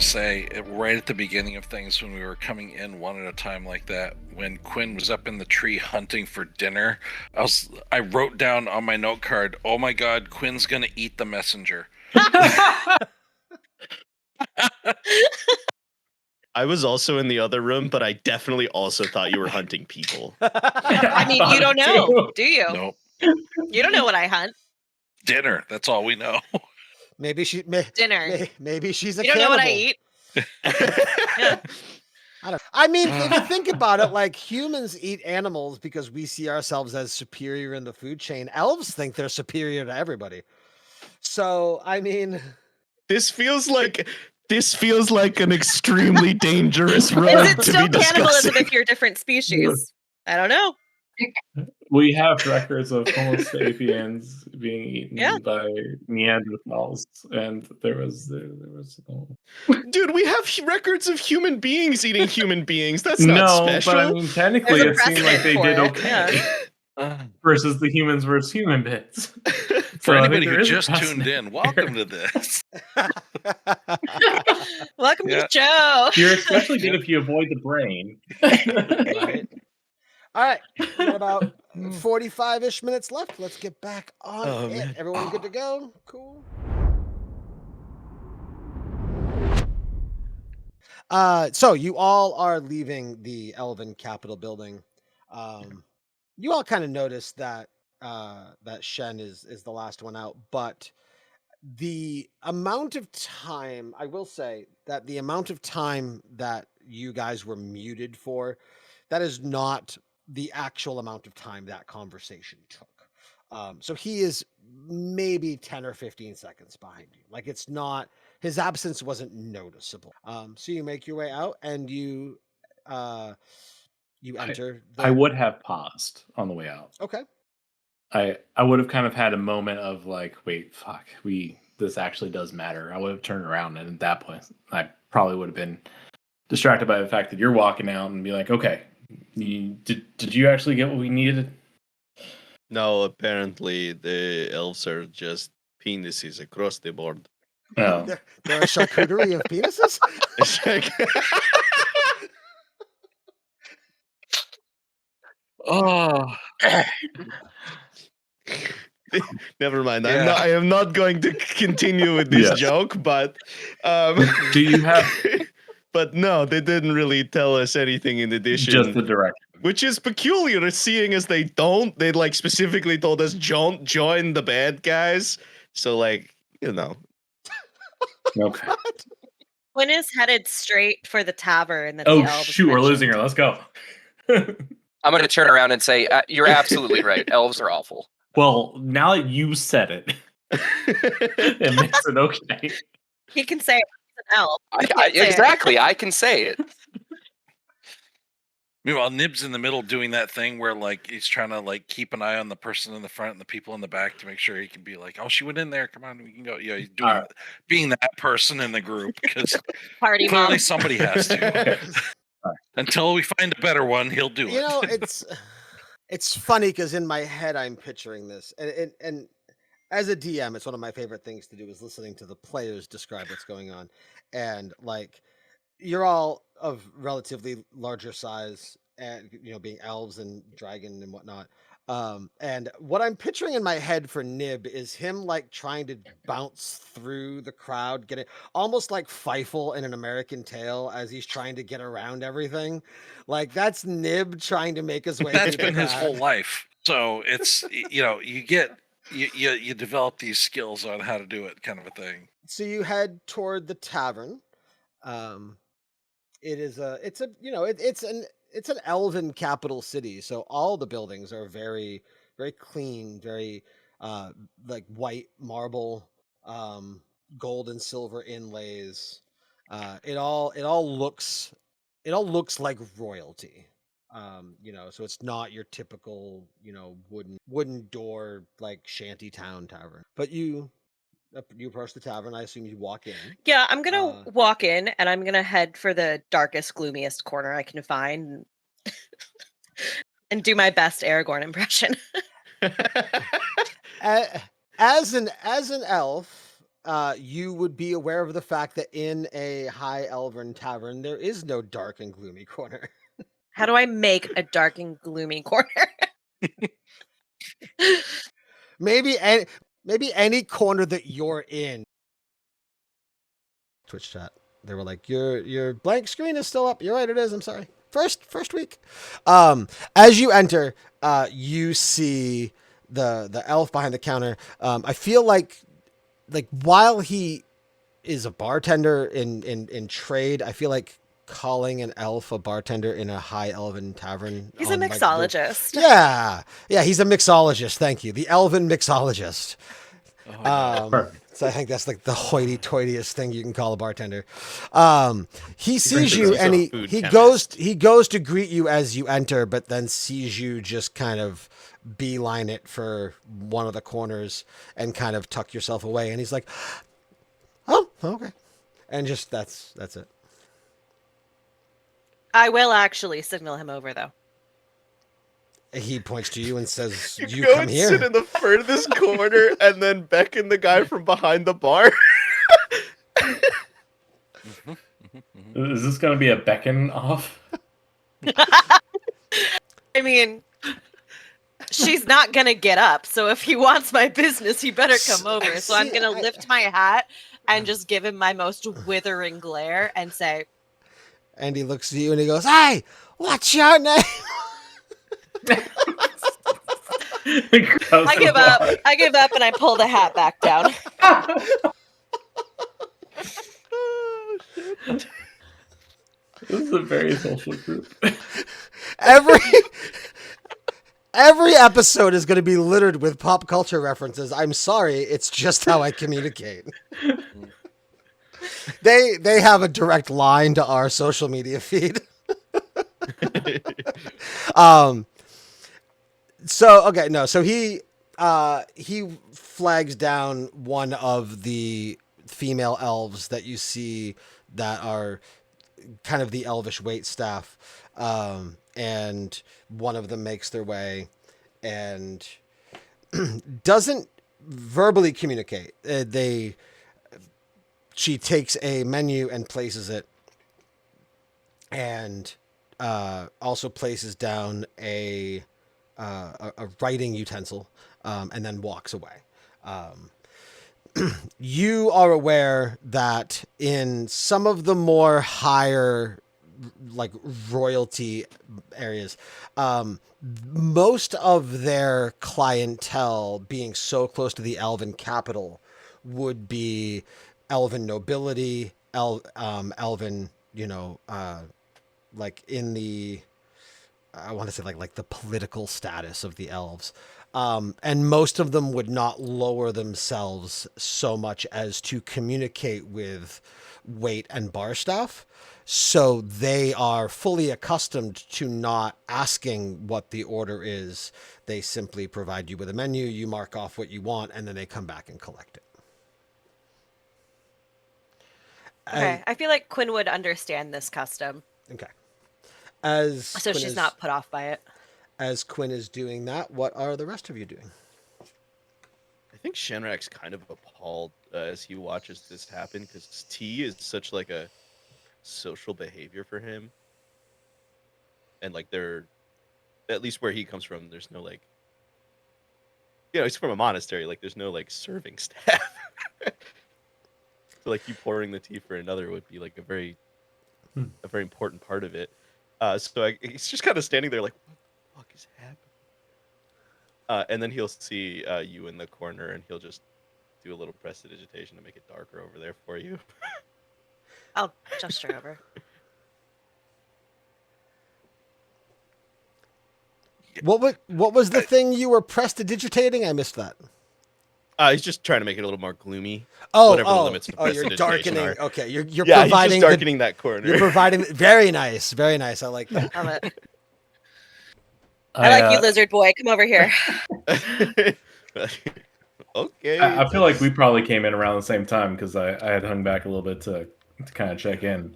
say, right at the beginning of things, when we were coming in one at a time like that, when Quinn was up in the tree hunting for dinner, I wrote down on my note card, "Oh my God, Quinn's gonna eat the messenger." I was also in the other room, but I definitely also thought you were hunting people. I mean, you don't know, do you? Nope. You don't know what I hunt. Dinner. That's all we know. Maybe Dinner. Maybe she's a You don't cannibal. know what I eat. Yeah. I mean, if you think about it, like humans eat animals because we see ourselves as superior in the food chain. Elves think they're superior to everybody. So, I mean, this feels like an extremely dangerous road Is it to still be cannibalism discussing. if you're a different species? I don't know. We have records of Homo sapiens being eaten by Neanderthals, and there was Dude, we have records of human beings eating human beings. That's not special. But I mean, technically, it seemed like they did it, okay. Versus the humans versus human bits. For anybody who just tuned in, welcome to this. Welcome to the show. You're especially good if you avoid the brain. Right. All right, we got about 45-ish minutes left. Let's get back on it. Man. Everyone good to go? Cool. So you all are leaving the Elven Capitol building. You all kind of noticed that that Shen is the last one out, but the amount of time, I will say that the amount of time that you guys were muted for, that is not the actual amount of time that conversation took. So he is maybe 10 or 15 seconds behind you. Like, it's not, his absence wasn't noticeable. So you make your way out and you enter. I would have paused on the way out. Okay. I would have kind of had a moment of like, wait, fuck, this actually does matter. I would have turned around, and at that point, I probably would have been distracted by the fact that you're walking out and be like, okay, did you actually get what we needed? No, apparently the elves are just penises across the board. Oh. They're a charcuterie of penises? Oh. Never mind. Yeah. I am not going to continue with this joke, but do you have? But no, they didn't really tell us anything in addition. Just the direction, which is peculiar, seeing as they like specifically told us don't join the bad guys. So like, you know. Okay. Quinn is headed straight for the tavern. That shoot, we're losing her. Let's go. I'm going to turn around and say, you're absolutely right. Elves are awful. Well, now that you said it, it makes it okay. He can say it's an elf. Exactly, I can say it. Meanwhile, Nib's in the middle doing that thing where like he's trying to like keep an eye on the person in the front and the people in the back to make sure he can be like, oh, she went in there. Come on, we can go. Yeah, he's doing being that person in the group because clearly mom. Somebody has to. Until we find a better one, he'll do it. You know, it's funny because in my head I'm picturing this, and as a DM, it's one of my favorite things to do is listening to the players describe what's going on, and like you're all of relatively larger size, and you know, being elves and dragon and whatnot. And what I'm picturing in my head for Nib is him like trying to bounce through the crowd, getting almost like Feifel in An American Tail as he's trying to get around everything. Like that's Nib trying to make his way. That's been his whole life. So it's, you know, you develop these skills on how to do it, kind of a thing. So you head toward the tavern. It's an elven capital city, so all the buildings are very, very clean, very like white marble, gold and silver inlays. It all looks like royalty. You know, so it's not your typical, you know, wooden door like shanty town tavern. But you approach the tavern. I assume you walk in. Yeah, I'm gonna walk in, and I'm gonna head for the darkest, gloomiest corner I can find, and do my best Aragorn impression. As an elf, you would be aware of the fact that in a high elven tavern, there is no dark and gloomy corner. How do I make a dark and gloomy corner? Maybe any corner that you're in. Twitch chat. They were like, your blank screen is still up. You're right, it is. I'm sorry. First week. As you enter, you see the elf behind the counter. I feel like while he is a bartender in trade, I feel like calling an elf a bartender in a high elven tavern. He's a mixologist. Yeah, he's a mixologist. Thank you. The elven mixologist. So I think that's like the hoity-toityest thing you can call a bartender. He sees you and he goes to greet you as you enter, but then sees you just kind of beeline it for one of the corners and kind of tuck yourself away. And he's like, "Oh, okay," and just that's it. I will actually signal him over, though. He points to you and says, "You go come and here." sit in the furthest corner and then beckon the guy from behind the bar. Is this going to be a beckon off? I mean, she's not going to get up. So if he wants my business, he better come over. So I'm going to lift my hat and just give him my most withering glare and say... And he looks at you and he goes, "Hey, what's your name?" I give up and I pull the hat back down. This is a very social group. Every episode is going to be littered with pop culture references. I'm sorry, it's just how I communicate. They have a direct line to our social media feed. So he flags down one of the female elves that you see that are kind of the elvish waitstaff, and one of them makes their way and doesn't verbally communicate. She takes a menu and places it, and also places down a writing utensil, and then walks away. You are aware that in some of the more higher, like, royalty areas, most of their clientele, being so close to the Elven capital, would be Elven nobility, Elven, like in the, I want to say like the political status of the elves. And most of them would not lower themselves so much as to communicate with wait and bar staff. So they are fully accustomed to not asking what the order is. They simply provide you with a menu, you mark off what you want, and then they come back and collect it. Okay, I feel like Quinn would understand this custom. Okay. So she's not put off by it. As Quinn is doing that, what are the rest of you doing? I think Xhënrak's kind of appalled as he watches this happen, because tea is such like a social behavior for him. And like at least where he comes from, there's no like, he's from a monastery, like there's no like serving staff. So like you pouring the tea for another would be like a very important part of it. So he's just kind of standing there like, what the fuck is happening? And then he'll see you in the corner, and he'll just do a little prestidigitation to make it darker over there for you. I'll gesture over. What was the thing you were prestidigitating? I missed that. He's just trying to make it a little more gloomy. The limits of you're darkening. are. Okay, you're Yeah, providing he's just darkening that corner. You're providing very nice, very nice. I like that. Love it. I like you, lizard boy. Come over here. Okay. I feel like we probably came in around the same time because I had hung back a little bit to kind of check in.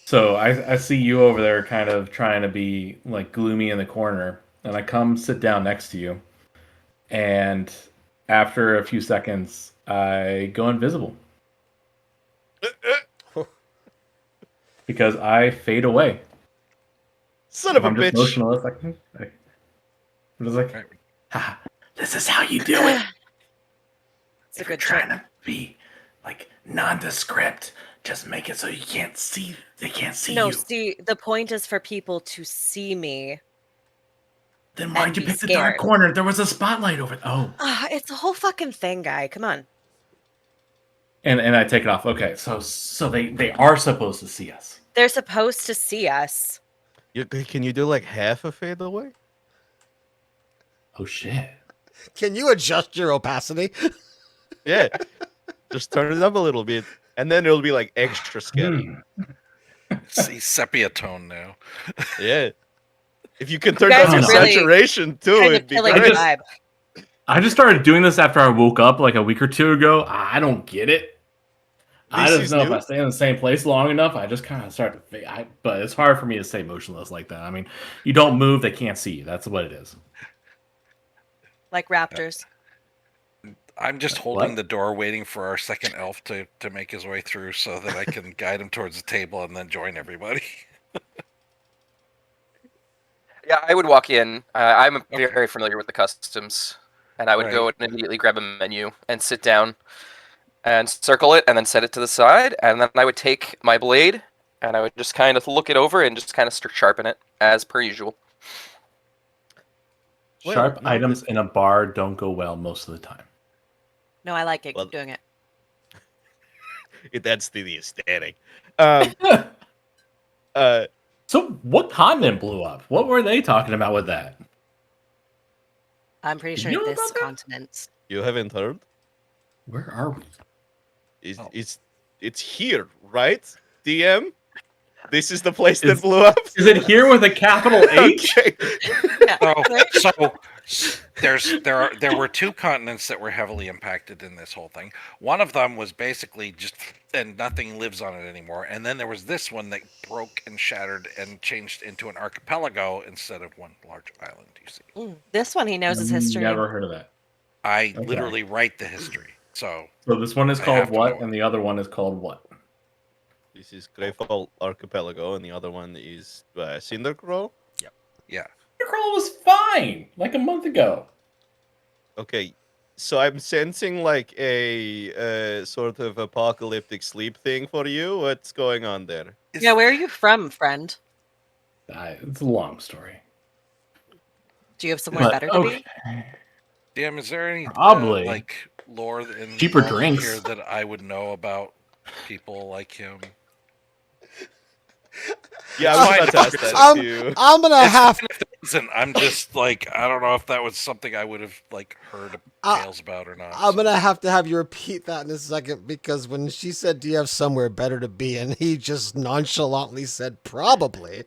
So I see you over there kind of trying to be like gloomy in the corner, and I come sit down next to you, and after a few seconds, I go invisible. Because I fade away. Son of a I'm just bitch. motionless. I'm just like, Right. "Ha, this is how you do it. It's a If you're good trick. trying to be like nondescript, just make it so you can't see. They can't see No, you. see, the point is for people to see me. Then why'd and you be pick the dark scared. corner? There was a spotlight over. Oh, It's a whole fucking thing, guy. Come on. and I take it off. Okay, so they are supposed to see us. They're supposed to see us. Can you do like half a fade away? Oh shit. Can you adjust your opacity? Yeah. Just turn it up a little bit, and then it'll be like extra scary. See sepia tone now. Yeah. If you can turn guys down are your really saturation too, Kind of it'd be killing the great. vibe. I just started doing this after I woke up like a week or two ago. I don't get it. I This just is know if new? I stay in the same place long enough, I just kind of start to fade. But it's hard for me to stay motionless like that. I mean, you don't move, they can't see you. That's what it is. Like raptors. I'm just What? holding the door, waiting for our second elf to make his way through, so that I can guide him towards the table and then join everybody. Yeah, I would walk in. I'm Okay. very familiar with the customs, and I would Right. go and immediately grab a menu and sit down and circle it and then set it to the side. And then I would take my blade and I would just kind of look it over and just kind of sharpen it as per usual. Well, Sharp no, items in a bar don't go well most of the time. No, I like it. Well- Keep doing it. That's the aesthetic. Uh, So what continent blew up? What were they talking about with that? I'm pretty You sure know this about that? continent. you haven't heard? Where are we? Oh. It's here, right? DM? This is the place that Is- blew up? Is it here with a capital H? Okay. There were two continents that were heavily impacted in this whole thing. One of them was basically just, and nothing lives on it anymore. And then there was this one that broke and shattered and changed into an archipelago instead of one large island. You see, This one he knows his history. Never heard of that. I Okay. literally write the history. So So this one is I called have to what, know it. and the other one is called what? This is Greyfall Archipelago, and the other one is Sundering. yeah, Your girl was fine like a month ago. Okay, so I'm sensing like a sort of apocalyptic sleep thing for you. What's going on there? Yeah, where are you from, friend? It's a long story. Do you have somewhere But, better to okay. be? Damn, is there any Probably. like lore in Cheaper all of drinks. here that I would know about people like him? Yeah, I was about to ask that too. I'm gonna have. Listen, I'm just like, I don't know if that was something I would have like heard tales about or not. I'm so. gonna have you repeat that in a second because when she said, "Do you have somewhere better to be?" and he just nonchalantly said, "Probably."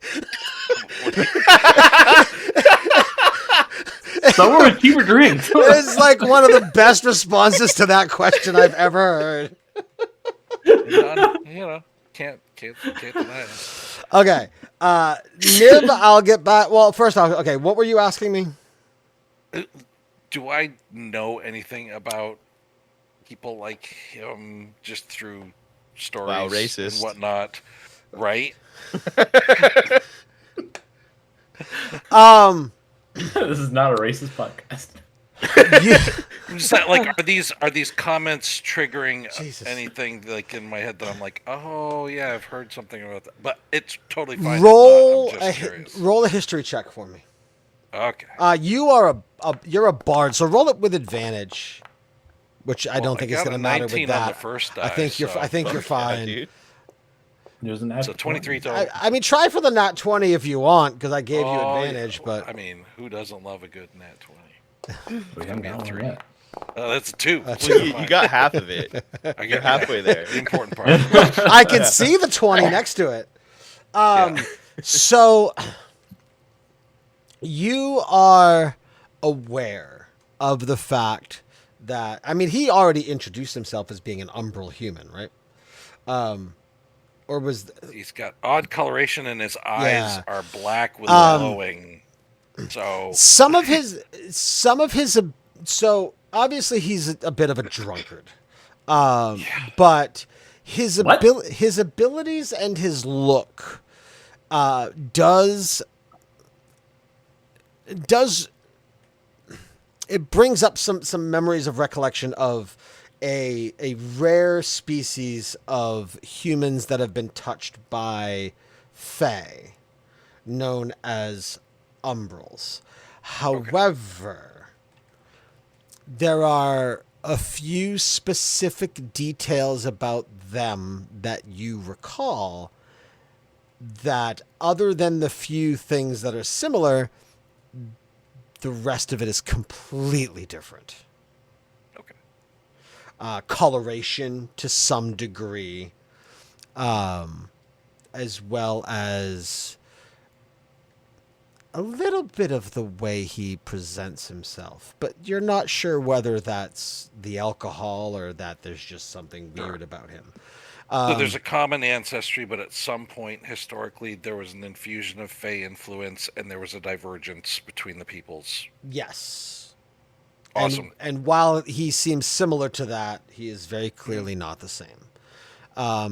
Somewhere with cheaper drinks. It's like one of the best responses to that question I've ever heard. Can't deny it. Okay, Nib, I'll get back. Well, first off, okay, what were you asking me? Do I know anything about people like him just through stories Wow, racist. and whatnot? Right? This is not a racist podcast. I'm just not, like, are these comments triggering Jesus. anything like in my head that I'm like, oh yeah, I've heard something about that, but it's totally fine. roll if not, I'm just curious. roll a history check for me. Okay. You are you're a bard, so roll it with advantage, which I Well, don't think is got going to a matter with 19 on the that. first I think die, you're so- I think you're Yeah, fine. dude. There's an So 23 total. I mean, try for the nat 20 if you want, because I gave you Oh, advantage. yeah. But I mean, who doesn't love a good nat 20? We haven't be a got one 3. yet. That's a 2. That's Well, you got half of it. I You're got halfway there. the important part. I can see the 20 next to it. Yeah. So you are aware of the fact that, I mean, he already introduced himself as being an umbral human, right? Or was He's got odd coloration and his eyes Yeah. are black with Um, glowing. So some of his so obviously he's a bit of a drunkard. But his his abilities and his look does it brings up some memories of recollection of a rare species of humans that have been touched by Fae, known as umbrals. However, there are a few specific details about them that you recall that, other than the few things that are similar, the rest of it is completely different. Okay. Coloration to some degree, as well as a little bit of the way he presents himself. But you're not sure whether that's the alcohol or that there's just something weird about him. So there's a common ancestry, but at some point historically there was an infusion of Fey influence and there was a divergence between the peoples. Yes. Awesome. And while he seems similar to that, he is very clearly not the same.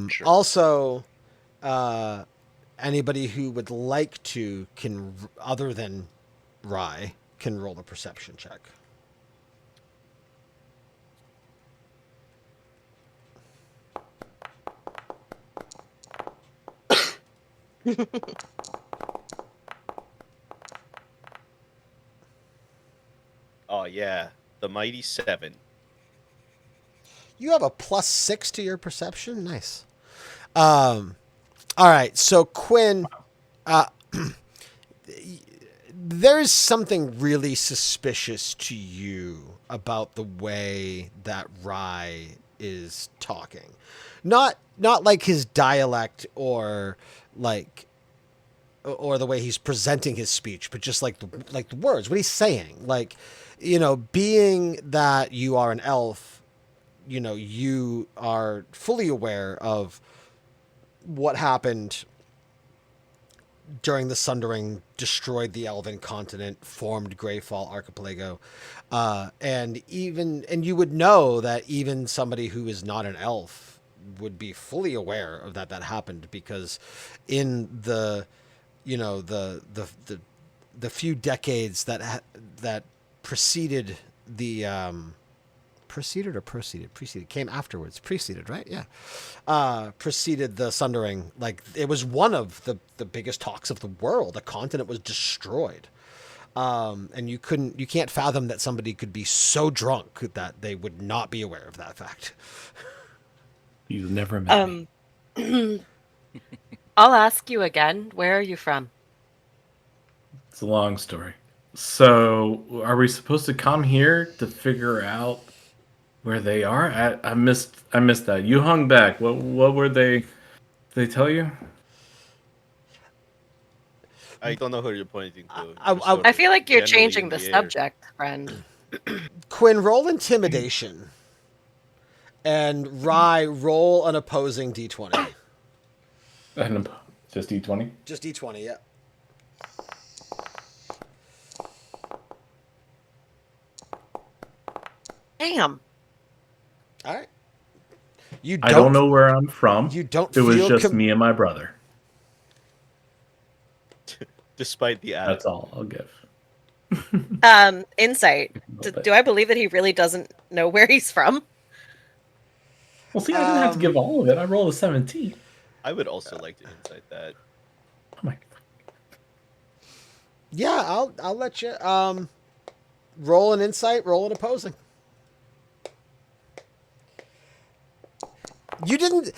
Sure. Also, anybody who would like to can, other than Rye, can roll a perception check. Oh yeah, the mighty 7. You have a +6 to your perception. Nice. All right, so Quinn, there's something really suspicious to you about the way that Rye is talking. Not like his dialect or the way he's presenting his speech, but just like the words, what he's saying. Like, being that you are an elf, you are fully aware of what happened during the Sundering, destroyed the Elven continent, formed Greyfall Archipelago, and you would know that even somebody who is not an elf would be fully aware of that happened, because in the the few decades that preceded the preceded came afterwards. Preceded, right? Yeah. Preceded the Sundering. Like, it was one of the biggest talks of the world. The continent was destroyed. And you can't fathom that somebody could be so drunk that they would not be aware of that fact. You've never met me. I'll ask you again. Where are you from? It's a long story. So, are we supposed to come here to figure out where they are? I missed that. You hung back. What were they? Did they tell you? I don't know who you're pointing to. I feel like you're generally changing in the the air. subject, friend. Quinn, roll intimidation. And Rye, roll an opposing d20. And just D20? Just d20, yeah. Damn. All right. I don't know where I'm from. You don't It was feel just me and my brother. Despite the ad. That's all I'll give. Insight. Do I believe that he really doesn't know where he's from? Well, see, I didn't have to give all of it. I rolled a 17. I would also like to insight that. Oh my. Yeah, I'll let you roll an insight, roll an opposing. You didn't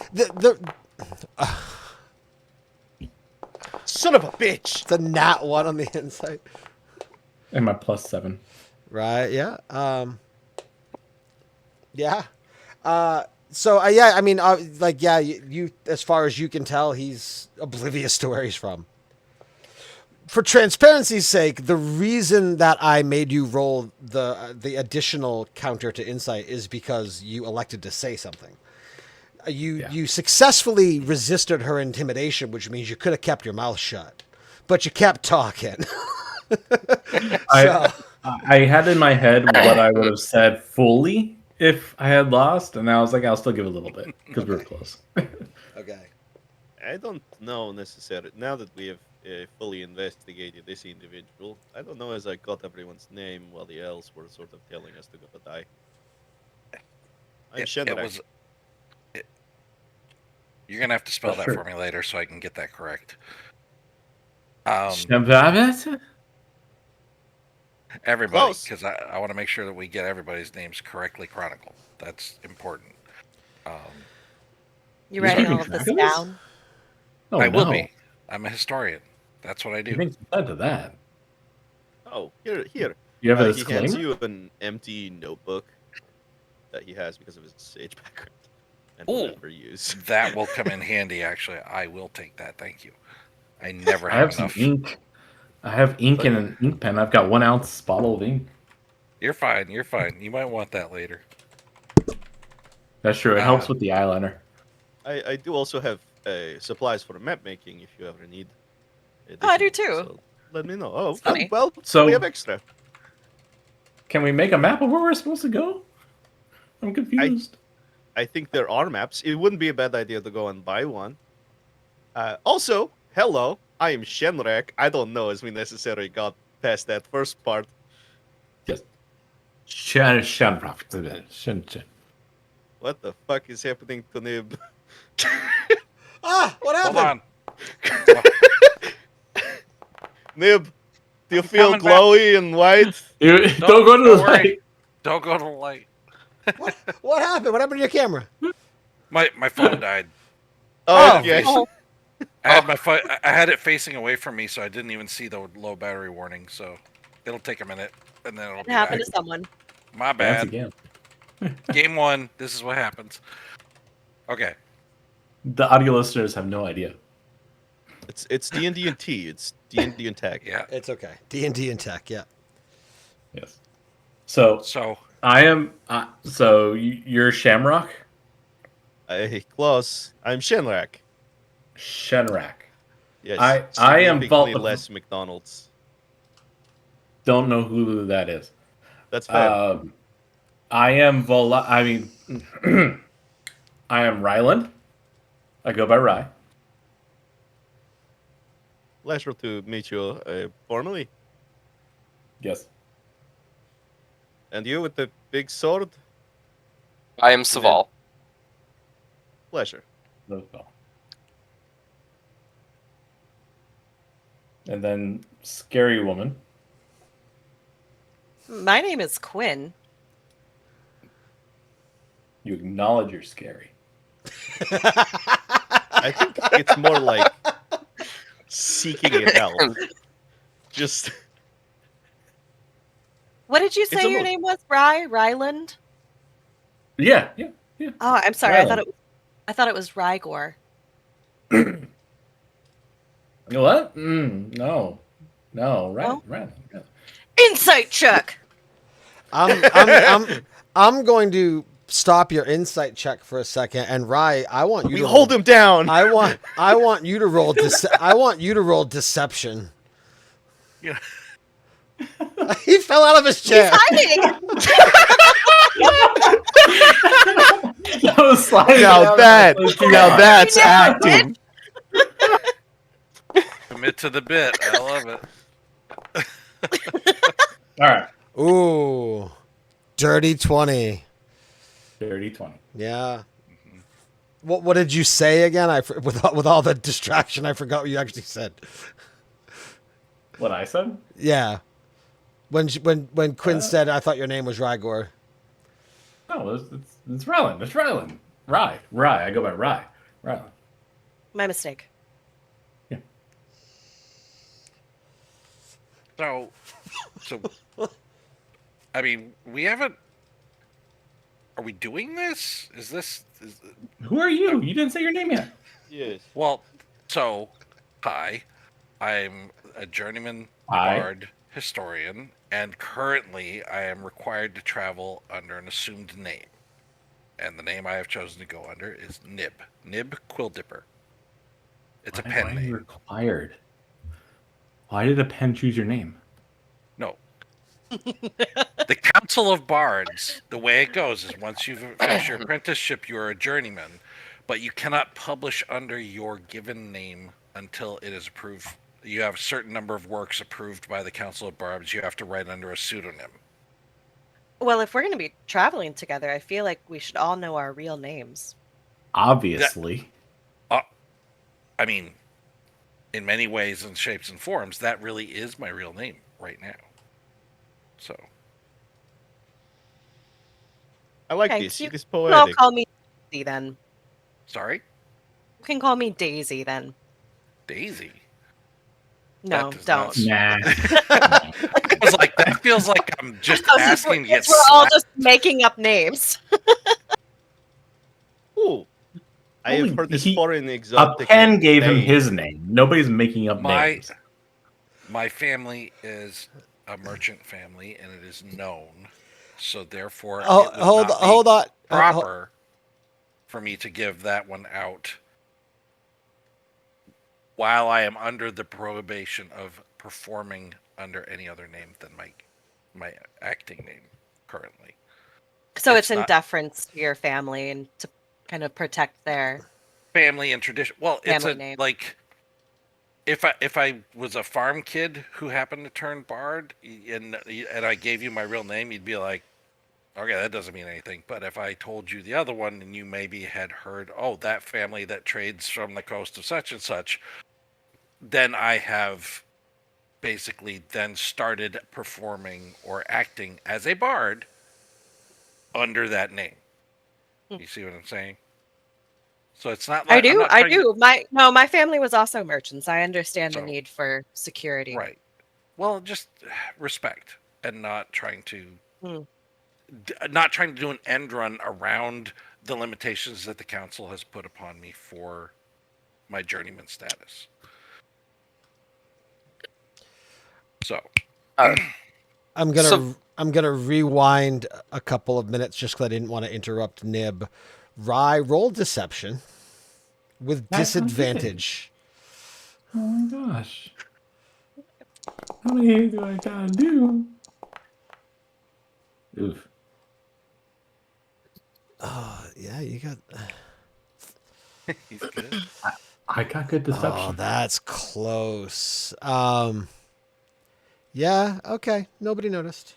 Son of a bitch! It's a nat 1 on the insight. And my +7. Right, yeah. Yeah. So yeah, I mean, you as far as you can tell, he's oblivious to where he's from. For transparency's sake, the reason that I made you roll the additional counter to insight is because you elected to say something. You successfully resisted her intimidation, which means you could have kept your mouth shut, but you kept talking. I had in my head what I would have said fully, if I had lost, and I was like, I'll still give a little bit because we were Okay. close. Okay. I don't know necessarily. Now that we have fully investigated this individual, I don't know as I got everyone's name while the elves were sort of telling us to go die. I'm It Xhënrak. was. You're gonna have to spell that Sure. for me later so I can get that correct. Everybody, Close. because I want to make sure that we get everybody's names correctly chronicled. That's important. You You're writing keeping all of this track of this? down? Oh, I will no. be. I'm a historian. That's what I You do. think led to that? Oh, here. You have a He hands disclaimer? you an empty notebook that he has because of his sage background and Ooh. will never use. That will come in handy. Actually, I will take that. Thank you. I never I have have some enough. ink. I have ink and an ink pen. I've got 1 ounce bottle of ink. You're fine. You're fine. You might want that later. That's true. It helps with the eyeliner. I do also have supplies for map making if you ever need. Oh, I do additional, too. So let me know. Oh, funny. well, So- we have extra. Can we make a map of where we're supposed to go? I'm confused. I think there are maps. It wouldn't be a bad idea to go and buy one. Also, hello, I am Xhënrak. I don't know as we necessarily got past that first part. Yes. Shan. What the fuck is happening to Nib? Ah, what Hold happened? on. Nib, do you feel coming back. glowy and white? Don't go to don't the worry. light. Don't go to the light. What happened? What happened to your camera? My phone died. Oh, Oh, okay. Oh, I had my phone. I had it facing away from me, so I didn't even see the low battery warning. So it'll take a minute, and then it'll it be happened back. to someone. My Dance bad. again. Game 1. This is what happens. Okay. The audio listeners have no idea. It's D&D and T. It's D&D and tech. Yeah. It's okay. D&D and tech, yeah. Yes. So So I am. So you're Shamrock, Close. I'm Xhënrak. Xhënrak. Yes. I am significantly Vault. less McDonald's. Don't know who that is. That's fair. I am I mean, I am Ryland. I go by Rye. Pleasure to meet you formally. Yes. And you with the big sword? I am Saevel. Pleasure. And then Scary Woman. My name is Quinn. You acknowledge you're scary. I think it's more like seeking it out. Just What did you It's say a your look. name was? Ryland? Yeah. Oh, I'm sorry. Ryland. I thought it was Rygor. What? No. Right. No? Right. Yeah. Insight check. I'm going to stop your insight check for a second, and Rye, I want you we to hold him down. I want you to roll. I want you to roll deception. Yeah. He fell out of his chair. Hiding. That was sliding Now down. that's You never acting. commit to the bit. I love it. All right. Ooh, dirty 20. Dirty 20. Yeah. What did you say again? With all the distraction, I forgot what you actually said. What I said? Yeah. When Quinn said, "I thought your name was Rygor." No, it's Ryland. It's Ryland. Rye. I go by Rye. Ryland. My mistake. So, I mean, we haven't. Are we doing this? Is this? Who are you? You didn't say your name yet. Yes. Well, so, hi. I'm a journeyman Hi. bard historian, and currently I am required to travel under an assumed name. And the name I have chosen to go under is Nib Quilldipper. It's a pen Why name. required? Why did a pen choose your name? No. The Council of Bards, the way it goes is once you've finished your apprenticeship, you are a journeyman, but you cannot publish under your given name until it is approved. You have a certain number of works approved by the Council of Bards. You have to write under a pseudonym. Well, if we're going to be traveling together, I feel like we should all know our real names. Obviously. I mean, in many ways and shapes and forms, that really is my real name right now. So. I like Okay, this. you This can all poetic. call me Daisy then. Sorry? You can call me Daisy then. Daisy? No, does don't. not- Nah. I was like, that feels like I'm just asking to get We're all slapped. just making up names. Ooh. I have Only heard this he- foreign A exotic pen gave him name. his name. Nobody's making up My names. my family is a merchant family, and it is known. So therefore, it would Hold not be on. proper for me to give that one out while I am under the prohibition of performing under any other name than my acting name currently. So It's it's in not- deference to your family and to kind of protect their. Family and tradition. Well, it's Family a name. like if I was a farm kid who happened to turn bard and I gave you my real name, you'd be like, okay, that doesn't mean anything. But if I told you the other one and you maybe had heard, oh, that family that trades from the coast of such and such, then I have basically then started performing or acting as a bard under that name. You see what I'm saying? So it's not like I do. My family was also merchants. I understand the So- need for security. Right. Well, just respect and not trying to not trying to do an end run around the limitations that the council has put upon me for my journeyman status. So, I'm gonna rewind a couple of minutes just because I didn't want to interrupt Nib. Rye, roll deception with That's not disadvantage. Oh my gosh. How many do I gotta do? Oof. Yeah, you got. he's good. I got good deception. Oh, that's close. Yeah. Okay. Nobody noticed.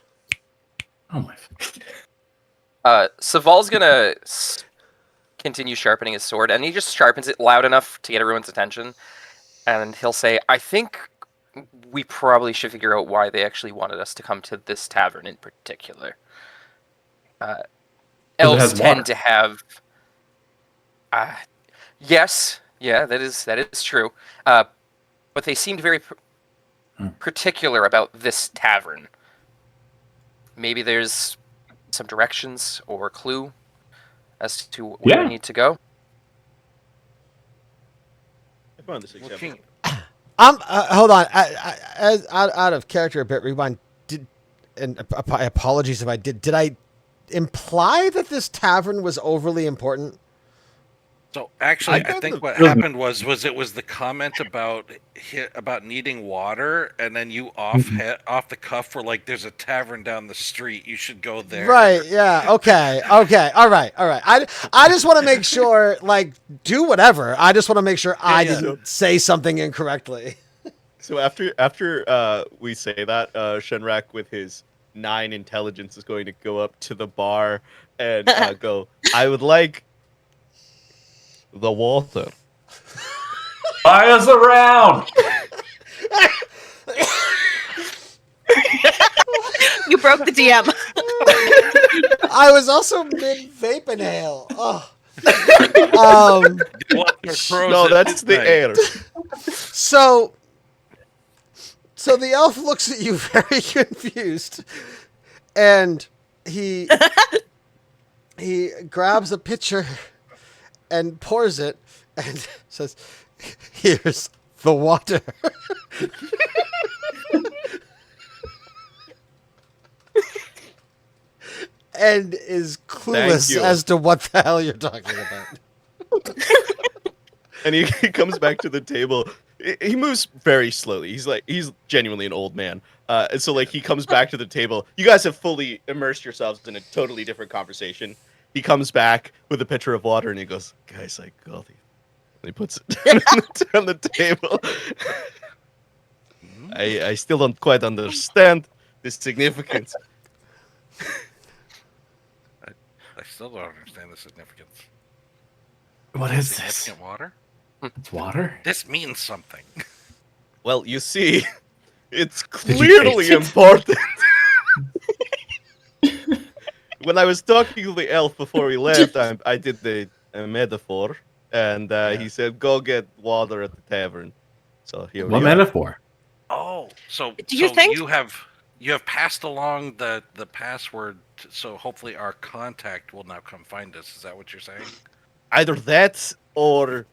Oh my. Saevel's gonna continue sharpening his sword, and he just sharpens it loud enough to get everyone's attention. And he'll say, I think we probably should figure out why they actually wanted us to come to this tavern in particular. Elves has tend water. to have... yes, yeah, that is true. But they seemed very particular about this tavern. Maybe there's some directions or clue as to where we need to go. I found this example. Hold on. As out of character a bit. Rewind. Apologies if I did. Did I imply that this tavern was overly important? So actually, I think what happened was it was the comment about needing water, and then you off the cuff were like, "There's a tavern down the street. You should go there." Right. Yeah. Okay. All right. I just want to make sure, like, do whatever. I just want to make sure I didn't say something incorrectly. So after we say that, Xhënrak with his 9 intelligence is going to go up to the bar and go, I would like the water. Buy us around. You broke the DM. I was also mid vape inhale. Oh. No, that's the air. So the elf looks at you very confused, and he grabs a pitcher and pours it and says, "Here's the water." And is clueless you. as to what the hell you're talking about. And he comes back to the table. he moves very slowly. He's genuinely an old man. And so like he comes back to the table. You guys have fully immersed yourselves in a totally different conversation. He comes back with a pitcher of water and he goes, "Guys, I got it." And he puts it on the table. I still don't quite understand the significance. I still don't understand the significance. What is this? Significant water? It's water? This means something. Well, you see, it's Did you clearly taste it? important. When I was talking to the elf before we left, I did a metaphor, and he said, "Go get water at the tavern." So here What we are. metaphor? Oh, so Do you think- you have passed along the password, so hopefully our contact will now come find us. Is that what you're saying? Either that or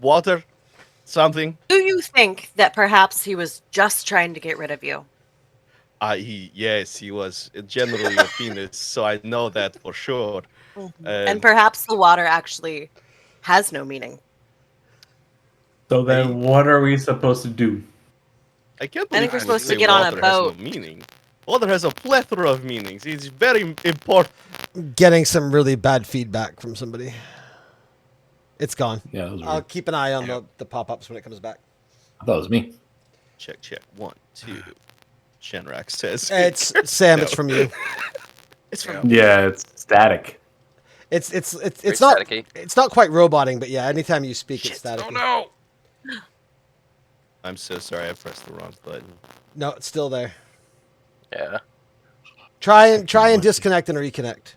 water, something. Do you think that perhaps he was just trying to get rid of you? He was generally a penis, so I know that for sure. And perhaps the water actually has no meaning. So then what are we supposed to do? I can't I think believe we're you supposed to say get on a water has boat. no meaning. Water has a plethora of meanings. It's very important. Getting some really bad feedback from somebody. It's gone. Yeah, that was I'll weird. keep an eye on the pop-ups when it comes back. I thought it was me. Check. 1, 2. Xhënrak says It's Sam. No. It's from you. It's from Yeah, it's static. It's Very not staticky. it's not quite roboting, but yeah, anytime you speak, it's static. Oh no! I'm so sorry, I pressed the wrong button. No, it's still there. Yeah. Try and disconnect and reconnect.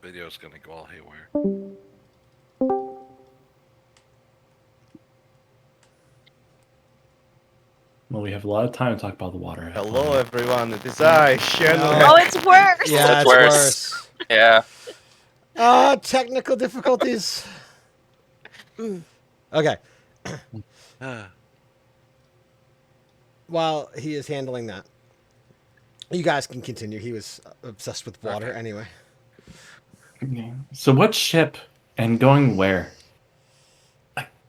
Video's gonna go all haywire. Well, we have a lot of time to talk about the water. Hello, everyone. It is I, Xhënrak. Oh, it's worse. Yeah, That's it's worse. worse. Yeah. Technical difficulties. Okay. While he is handling that, you guys can continue. He was obsessed with water anyway. Okay. So what ship and going where?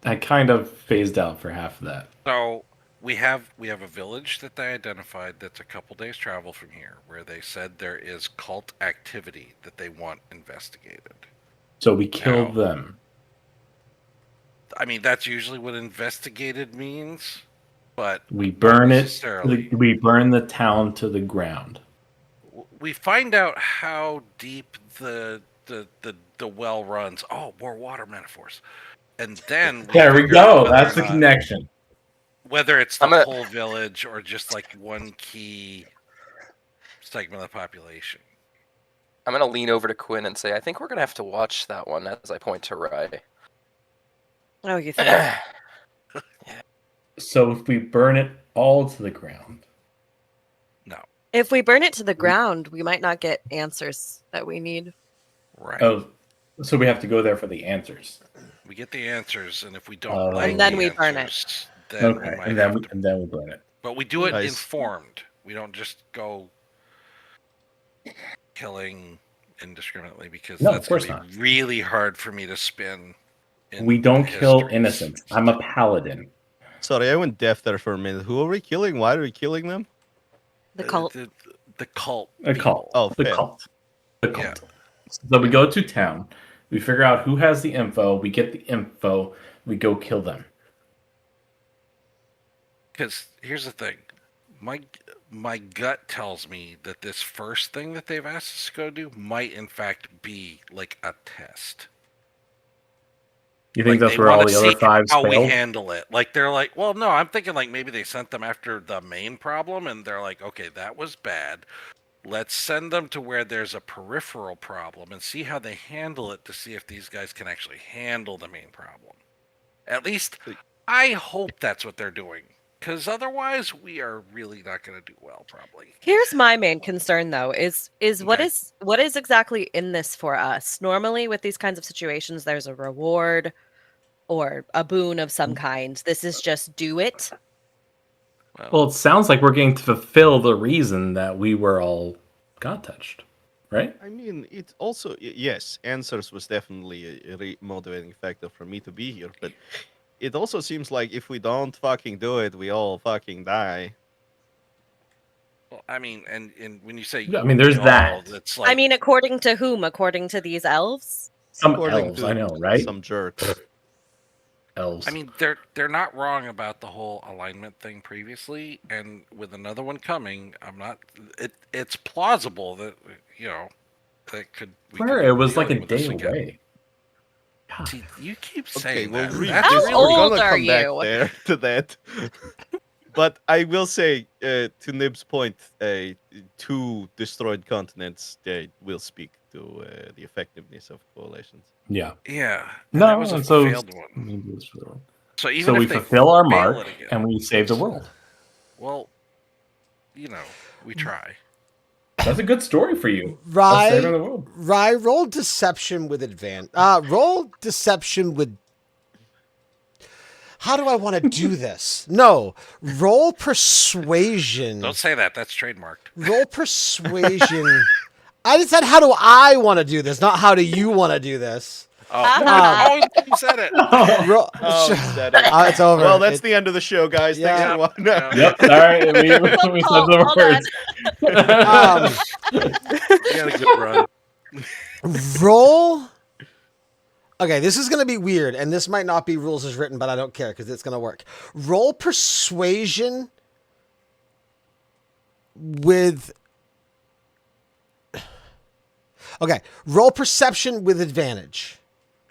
I kind of phased out for half of that. So we have a village that they identified that's a couple days travel from here, where they said there is cult activity that they want investigated. So we killed Now- them. I mean, that's usually what investigated means, but We burn it. necessarily. We burn the town to the ground. We find out how deep the well runs. Oh, more water metaphors. And then There we figure go. out whether That's or the not- connection. Whether it's the I'm gonna- whole village or just like one key segment of the population. I'm gonna lean over to Quinn and say, I think we're gonna have to watch that one as I point to Rye. Oh, you think? So if we burn it all to the ground, If we burn it to the ground, we might not get answers that we need. Right. oh, so we have to go there for the answers. We get the answers, and if we don't Oh. like And then the we burn it. answers, then we Okay, might and then have to. and then we burn it. But we do it Nice. informed. We don't just go killing indiscriminately because No, of that's going course to be really hard for me to spin. in We don't kill histories. innocents. I'm a paladin. Sorry, I went deaf there for a minute. Who are we killing? Why are we killing them? The cult. The cult. A cult. people. Oh, The fair. cult. The Yeah. cult. So we go to town. We figure out who has the info. We get the info. We go kill them. Because here's the thing, my gut tells me that this first thing that they've asked us to go do might in fact be like a test. You think Like, that's they where all wanna the other see fives how we failed? handle it. Like they're like, well, no, I'm thinking like maybe they sent them after the main problem, and they're like, okay, that was bad. Let's send them to where there's a peripheral problem and see how they handle it to see if these guys can actually handle the main problem. At least, I hope that's what they're doing. Because otherwise, we are really not going to do well, probably. Here's my main concern, though: is what Okay. is exactly in this for us? Normally, with these kinds of situations, there's a reward or a boon of some kind. This is just do it. Well, it sounds like we're getting to fulfill the reason that we were all God touched. right? I mean, it also yes, answers was definitely a motivating factor for me to be here, but it also seems like if we don't fucking do it, we all fucking die. Well, I mean, and when you say I mean, there's we all, that. it's like I mean, according to whom? According to these elves? Some According elves, to I know, right? some jerks. Elves. I mean, they're not wrong about the whole alignment thing previously, and with another one coming, I'm not. It's plausible that that could. Where it was like a day away. God. See, you keep Okay, saying we'll that. read That's this. How really- old We're gonna are come back you? there to that. But I will say, to Nib's point, 2 destroyed continents will speak to the effectiveness of coalitions. Yeah. Yeah. And No, that was a and so failed one. So even So if we they fulfill our fail mark it again, and we save the world. well, we try. That's a good story for you. Us Rye, saving the world. Rye, roll deception with advantage. Roll deception with. How do I want to do this? No, roll persuasion. Don't say that. That's trademarked. Roll persuasion. I just said, how do I want to do this? Not how do you want to do this? Oh, you said it. Ro- Oh, Sh- he said it. it's over. Well, that's It- the end of the show, guys. Yeah. Thanks for watching. Yeah. Yep. All right. We said the Hold on. words. We had a good run. Roll. Okay, this is going to be weird, and this might not be rules as written, but I don't care because it's going to work. Roll persuasion with. Okay, roll perception with advantage.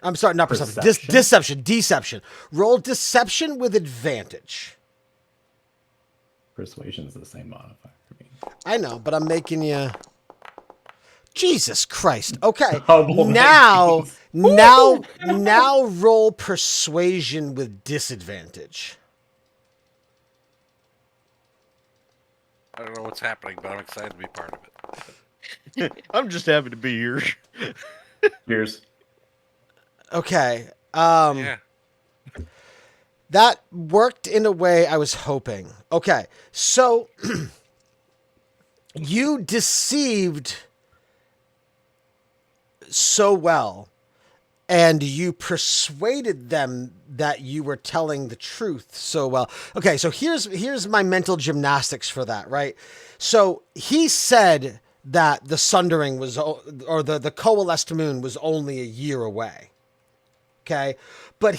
I'm sorry, not perception. Perception? Deception. Roll deception with advantage. Persuasion's the same modifier for me. I know, but I'm making you. Jesus Christ. Okay. Oh, boy. Now roll persuasion with disadvantage. I don't know what's happening, but I'm excited to be part of it. I'm just happy to be here. Cheers. Okay. Yeah. That worked in a way I was hoping. Okay. So you deceived so well, and you persuaded them that you were telling the truth so well. Okay, so here's my mental gymnastics for that, right? So he said that the Sundering was, or the coalesced moon was only a year away. Okay, but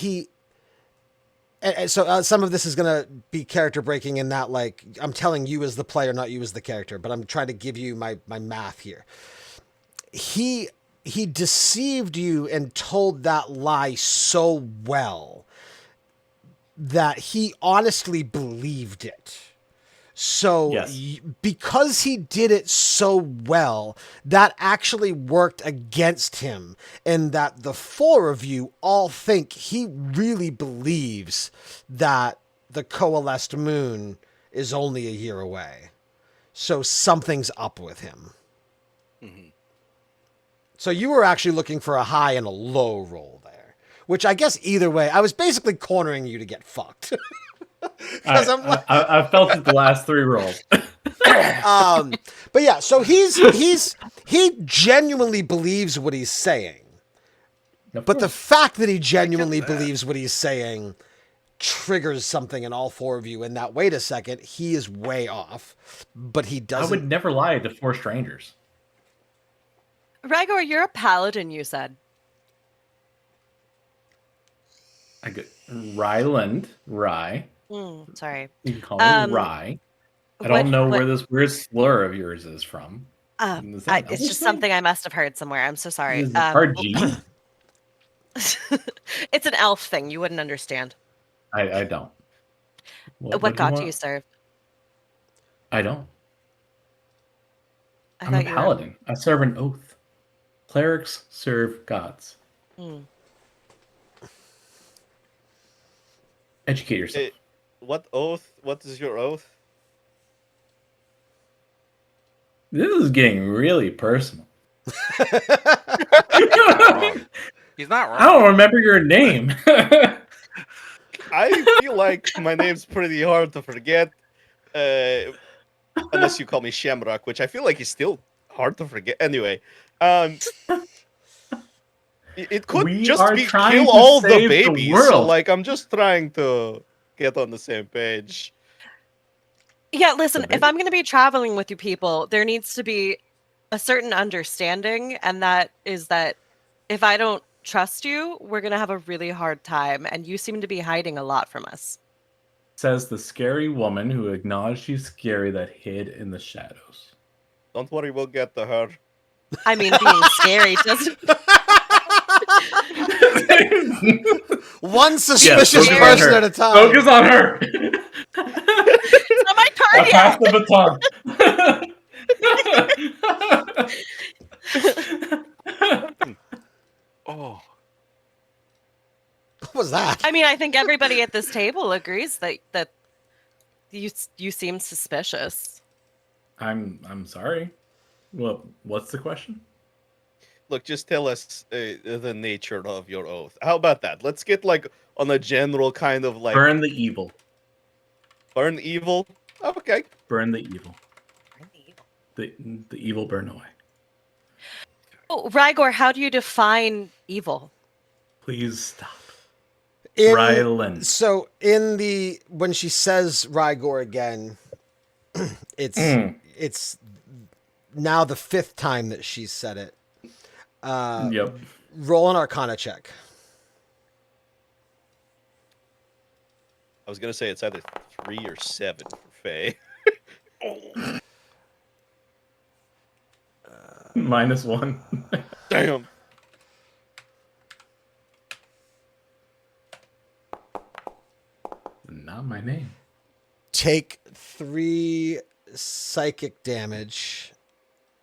so some of this is going to be character breaking in that, like, I'm telling you as the player, not you as the character, but I'm trying to give you my math here. He deceived you and told that lie so well that he honestly believed it. So Yes. Because he did it so well, that actually worked against him, in that the 4 of you all think he really believes that the coalesced moon is only a year away. So something's up with him. Mm-hmm. So you were actually looking for a high and a low roll there, which I guess either way, I was basically cornering you to get fucked. I felt it the last 3 rolls. But yeah, so he genuinely believes what he's saying. But the fact that he genuinely believes what he's saying triggers something in all 4 of you in that, wait a second, he is way off, but he I doesn't. would never lie to 4 strangers. Rygor, you're a paladin, you said. I go Ryland, Rye. Sorry. You can call me Rye. I don't know where this weird slur of yours is from. Is that It's just Elven? something I must have heard somewhere. I'm so sorry. Is it RG? It's an elf thing. You wouldn't understand. I don't. What god do you serve? I don't. I I'm a thought you were- paladin. I serve an oath. Clerics serve gods. Educate yourself. What oath? What is your oath? This is getting really personal. He's not wrong. I don't remember your name. I feel like my name's pretty hard to forget. Unless you call me Xhënrak, which I feel like is still hard to forget. Anyway, it could We just are be trying kill to all the save the babies. So world. like, I'm just trying to get on the same page. Yeah, listen, The if I'm going to be traveling with you people, there needs to be a certain understanding, and that is that if I don't trust you, we're going to have a really hard time, and you seem to be hiding a lot from us. Says the scary woman who acknowledged she's scary that hid in the shadows. Don't worry, we'll get to her. I mean, being scary doesn't... One suspicious focus on person her. at a time. Focus on her. It's not my I target! pass the baton. Oh, What was that? I mean, I think everybody at this table agrees that you seem suspicious. I'm sorry. Well, what's the question? Look, just tell us the nature of your oath. How about that? Let's get like on a general kind of like Burn the evil. burn evil. Okay. Burn the evil. The evil burn away. Oh, Rygor, how do you define evil? Please stop. In- Ryland. So when she says Rygor again, it's now the 5th time that she's said it. Yep. Roll an Arcana check. I was gonna say it's either 3 or 7 for Faye. -1. Damn. Not my name. Take 3 psychic damage,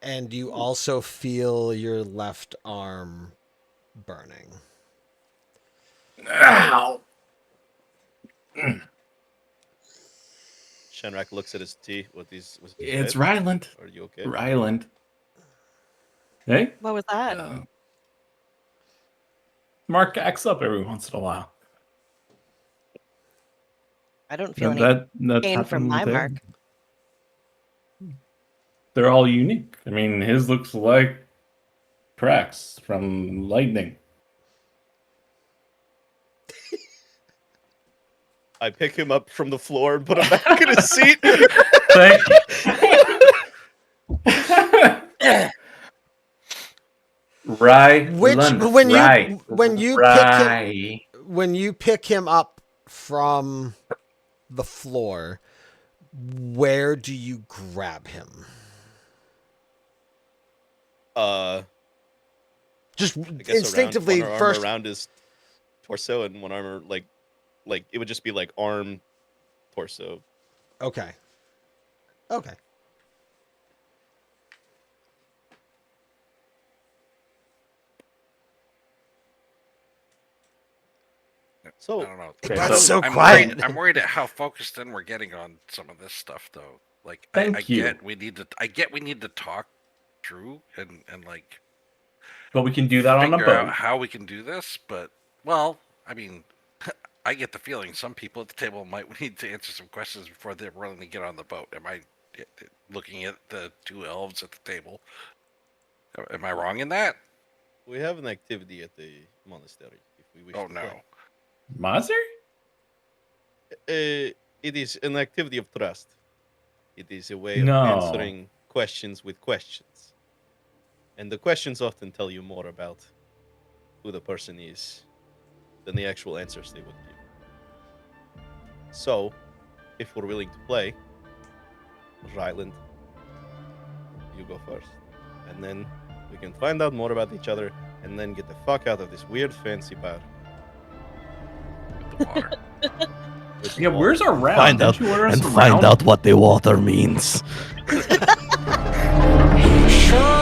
and you also feel your left arm burning. Ow! Xhënrak looks at his tea. Was he It's dead? Ryland. Are you okay? Ryland. Hey? What was that? Mark acts up every once in a while. I don't feel any That's pain from happened my there. mark. They're all unique. I mean, his looks like cracks from lightning. I pick him up from the floor and put him back in his seat. Thank Ryland. When you pick him up from the floor, where do you grab him? Just I guess instinctively one arm first. around his torso and one arm like it would just be like arm, torso. Okay. Okay. So I don't know. Okay, That's so I'm quiet. Worried, I'm worried at how focused in we're getting on some of this stuff, though. Like, Thank I you. get we need to talk through and like But we can do that on a figure out boat. how we can do this. But well, I mean, I get the feeling some people at the table might need to answer some questions before they're willing to get on the boat. Am I looking at the 2 elves at the table? Am I wrong in that? we have an activity at the monastery if we wish Oh to no. play. Monastery? It is an activity of trust. It is a way of No. answering questions with questions. And the questions often tell you more about who the person is than the actual answers they would give. So, if we're willing to play, Ryland, you go first. And then we can find out more about each other and then get the fuck out of this weird fancy bar. With the water. With the Yeah, wall. where's our round? Find Didn't out you order us and a find round? out what the water means. Sure